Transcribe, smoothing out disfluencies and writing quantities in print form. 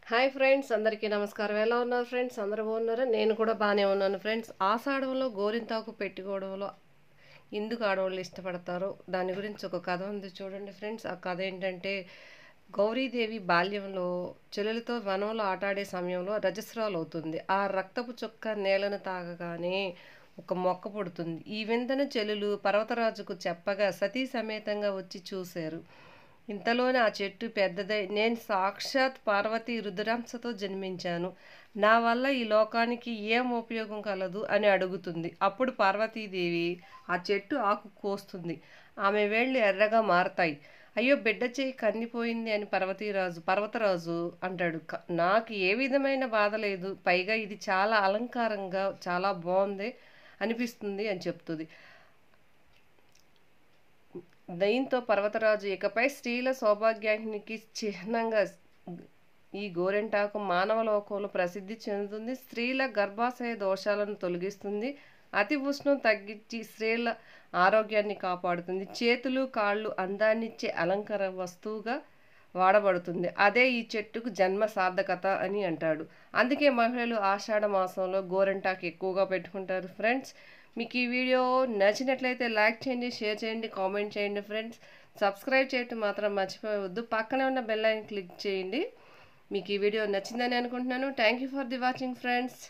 Hi friends, అందరికీ నమస్కారం. ఎలా ఉన్నారు ఫ్రెండ్స్? అందరూ బాగున్నారా? నేను కూడా బాగానే ఉన్నాను ఫ్రెండ్స్. ఆషాఢంలో గోరింతాకు పెట్టుకోవడంలో ఎందుకు ఆడవాళ్ళు ఇష్టపడతారో దాని గురించి ఒక కథ ఉంది, చూడండి ఫ్రెండ్స్. ఆ కథ ఏంటంటే, గౌరీదేవి బాల్యంలో చెల్లెలతో వనంలో ఆటాడే సమయంలో రజస్రాలు అవుతుంది. ఆ రక్తపు చుక్క నేలను తాగగానే ఒక మొక్క పుడుతుంది. ఈ వింతను చెల్లెలు పర్వతరాజుకు చెప్పగా సతీ సమేతంగా వచ్చి చూశారు. ఇంతలోనే ఆ చెట్టు పెద్దదై, నేను సాక్షాత్ పార్వతీ రుద్రాంశతో జన్మించాను, నా వల్ల ఈ లోకానికి ఏం ఉపయోగం కలదు అని అడుగుతుంది. అప్పుడు పార్వతీదేవి ఆ చెట్టు ఆకు కోస్తుంది. ఆమె వేళ్ళు ఎర్రగా మారతాయి. అయ్యో, బిడ్డ చేయి కన్నిపోయింది అని పర్వతరాజు అంటాడు. నాకు ఏ విధమైన బాధ లేదు, పైగా ఇది చాలా అలంకారంగా చాలా బాగుంది అనిపిస్తుంది అని చెప్తుంది. దీంతో పర్వతరాజు, ఇకపై స్త్రీల సౌభాగ్యానికి చిహ్నంగా ఈ గోరెంటాకు మానవ లోకంలో ప్రసిద్ధి చెందుతుంది. స్త్రీల గర్భాశయ దోషాలను తొలగిస్తుంది, అతి ఉష్ణం తగ్గించి స్త్రీల ఆరోగ్యాన్ని కాపాడుతుంది, చేతులు కాళ్ళు అందాన్నిచ్చే అలంకార వస్తువుగా వాడబడుతుంది. అదే ఈ చెట్టుకు జన్మ సార్థకత అని అంటాడు. అందుకే మహిళలు ఆషాఢ మాసంలో గోరెంటాకు ఎక్కువగా పెట్టుకుంటారు ఫ్రెండ్స్. మీకు ఈ వీడియో నచ్చినట్లయితే లైక్ చేయండి, షేర్ చేయండి, కామెంట్ చేయండి ఫ్రెండ్స్. సబ్స్క్రైబ్ చేయటం మాత్రం మర్చిపోవద్దు. పక్కనే ఉన్న బెల్ ఐకాన్ క్లిక్ చేయండి. మీకు ఈ వీడియో నచ్చిందని అనుకుంటున్నాను. Thank you for the watching friends.